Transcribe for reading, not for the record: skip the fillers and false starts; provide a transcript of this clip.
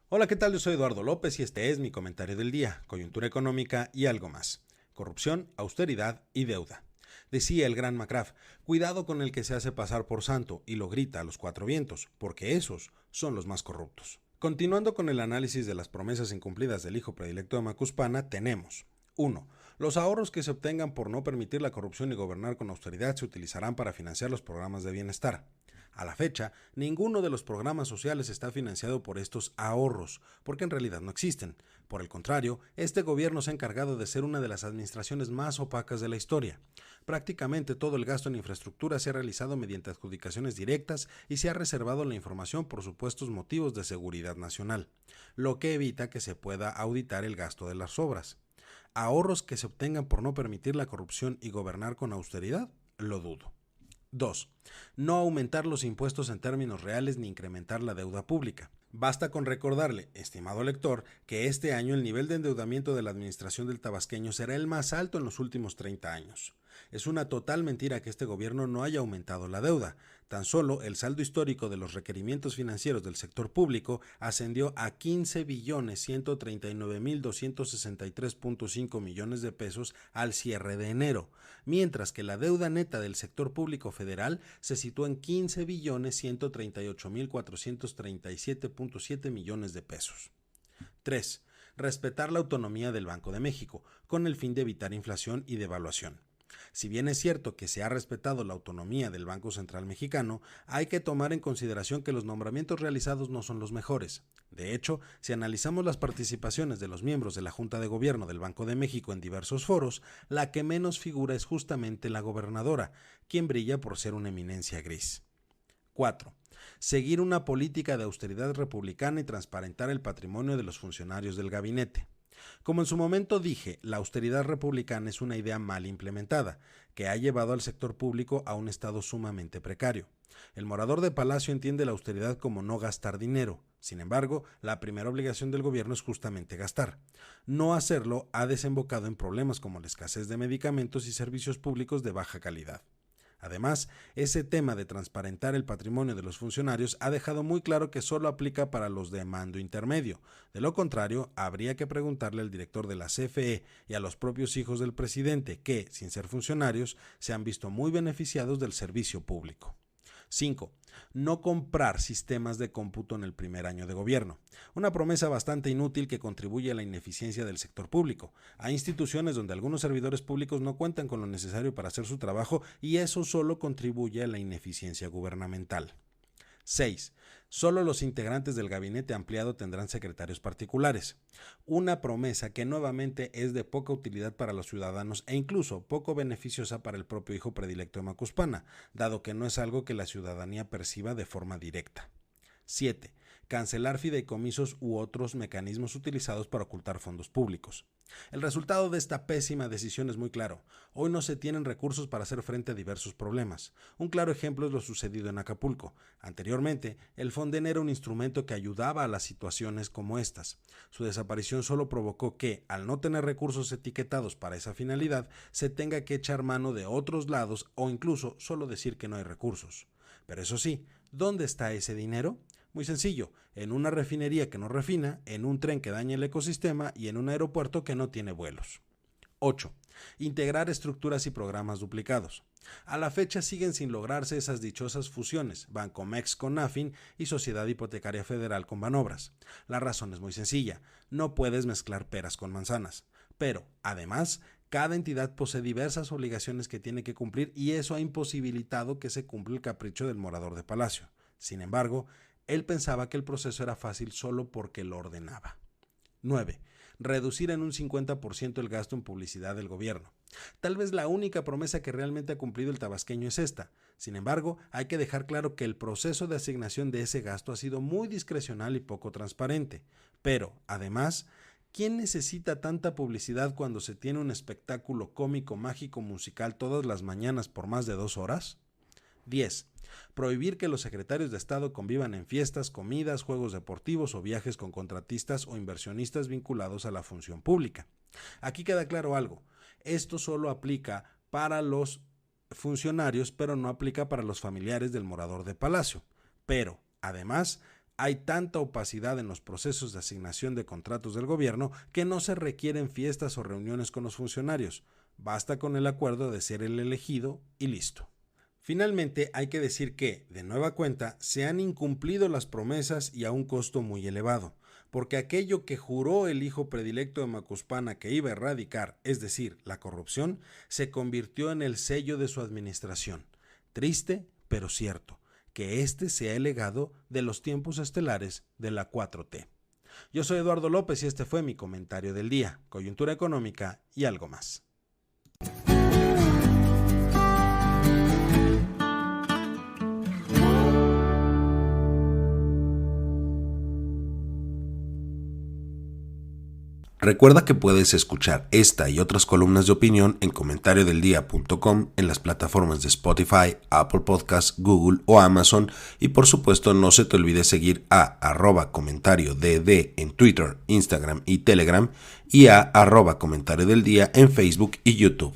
Hola, ¿qué tal? Yo soy Eduardo López y este es mi comentario del día, coyuntura económica y algo más. Corrupción, austeridad y deuda. Decía el gran Macraff, cuidado con el que se hace pasar por santo y lo grita a los cuatro vientos, porque esos son los más corruptos. Continuando con el análisis de las promesas incumplidas del hijo predilecto de Macuspana, tenemos 1. Los ahorros que se obtengan por no permitir la corrupción y gobernar con austeridad se utilizarán para financiar los programas de bienestar. A la fecha, ninguno de los programas sociales está financiado por estos ahorros, porque en realidad no existen. Por el contrario, este gobierno se ha encargado de ser una de las administraciones más opacas de la historia. Prácticamente todo el gasto en infraestructura se ha realizado mediante adjudicaciones directas y se ha reservado la información por supuestos motivos de seguridad nacional, lo que evita que se pueda auditar el gasto de las obras. ¿Ahorros que se obtengan por no permitir la corrupción y gobernar con austeridad? Lo dudo. 2. No aumentar los impuestos en términos reales ni incrementar la deuda pública. Basta con recordarle, estimado lector, que este año el nivel de endeudamiento de la administración del tabasqueño será el más alto en los últimos 30 años. Es una total mentira que este gobierno no haya aumentado la deuda. Tan solo el saldo histórico de los requerimientos financieros del sector público ascendió a 15.139.263.5 millones de pesos al cierre de enero, mientras que la deuda neta del sector público federal se situó en 15.138.437.7 millones de pesos. 3. Respetar la autonomía del Banco de México, con el fin de evitar inflación y devaluación. Si bien es cierto que se ha respetado la autonomía del Banco Central Mexicano, hay que tomar en consideración que los nombramientos realizados no son los mejores. De hecho, si analizamos las participaciones de los miembros de la Junta de Gobierno del Banco de México en diversos foros, la que menos figura es justamente la gobernadora, quien brilla por ser una eminencia gris. 4. Seguir una política de austeridad republicana y transparentar el patrimonio de los funcionarios del gabinete. Como en su momento dije, la austeridad republicana es una idea mal implementada, que ha llevado al sector público a un estado sumamente precario. El morador de Palacio entiende la austeridad como no gastar dinero. Sin embargo, la primera obligación del gobierno es justamente gastar. No hacerlo ha desembocado en problemas como la escasez de medicamentos y servicios públicos de baja calidad. Además, ese tema de transparentar el patrimonio de los funcionarios ha dejado muy claro que solo aplica para los de mando intermedio. De lo contrario, habría que preguntarle al director de la CFE y a los propios hijos del presidente que, sin ser funcionarios, se han visto muy beneficiados del servicio público. 5. No comprar sistemas de cómputo en el primer año de gobierno. Una promesa bastante inútil que contribuye a la ineficiencia del sector público. Hay instituciones donde algunos servidores públicos no cuentan con lo necesario para hacer su trabajo y eso solo contribuye a la ineficiencia gubernamental. 6. Solo los integrantes del gabinete ampliado tendrán secretarios particulares. Una promesa que nuevamente es de poca utilidad para los ciudadanos e incluso poco beneficiosa para el propio hijo predilecto de Macuspana, dado que no es algo que la ciudadanía perciba de forma directa. 7. Cancelar fideicomisos u otros mecanismos utilizados para ocultar fondos públicos. El resultado de esta pésima decisión es muy claro. Hoy no se tienen recursos para hacer frente a diversos problemas. Un claro ejemplo es lo sucedido en Acapulco. Anteriormente, el Fonden era un instrumento que ayudaba a las situaciones como estas. Su desaparición solo provocó que, al no tener recursos etiquetados para esa finalidad, se tenga que echar mano de otros lados o incluso solo decir que no hay recursos. Pero eso sí, ¿dónde está ese dinero? Muy sencillo, en una refinería que no refina, en un tren que daña el ecosistema y en un aeropuerto que no tiene vuelos. 8. Integrar estructuras y programas duplicados. A la fecha siguen sin lograrse esas dichosas fusiones, Bancomex con Nafin y Sociedad Hipotecaria Federal con Banobras. La razón es muy sencilla, no puedes mezclar peras con manzanas. Pero, además, cada entidad posee diversas obligaciones que tiene que cumplir y eso ha imposibilitado que se cumpla el capricho del morador de Palacio. Sin embargo, él pensaba que el proceso era fácil solo porque lo ordenaba. 9. Reducir en un 50% el gasto en publicidad del gobierno. Tal vez la única promesa que realmente ha cumplido el tabasqueño es esta. Sin embargo, hay que dejar claro que el proceso de asignación de ese gasto ha sido muy discrecional y poco transparente. Pero, además, ¿quién necesita tanta publicidad cuando se tiene un espectáculo cómico, mágico, musical todas las mañanas por más de 2 horas? 10. Prohibir que los secretarios de Estado convivan en fiestas, comidas, juegos deportivos o viajes con contratistas o inversionistas vinculados a la función pública. Aquí queda claro algo. Esto solo aplica para los funcionarios, pero no aplica para los familiares del morador de Palacio. Pero, además, Hay tanta opacidad en los procesos de asignación de contratos del gobierno que no se requieren fiestas o reuniones con los funcionarios. Basta con el acuerdo de ser el elegido y listo. Finalmente, hay que decir que, de nueva cuenta, se han incumplido las promesas y a un costo muy elevado, porque aquello que juró el hijo predilecto de Macuspana que iba a erradicar, es decir, la corrupción, se convirtió en el sello de su administración. Triste, pero cierto, que este sea el legado de los tiempos estelares de la 4T. Yo soy Eduardo López y este fue mi comentario del día, coyuntura económica y algo más. Recuerda que puedes escuchar esta y otras columnas de opinión en comentariodeldia.com, en las plataformas de Spotify, Apple Podcasts, Google o Amazon, y por supuesto no se te olvide seguir a @comentariodd en Twitter, Instagram y Telegram, y a @comentariodeldia en Facebook y YouTube.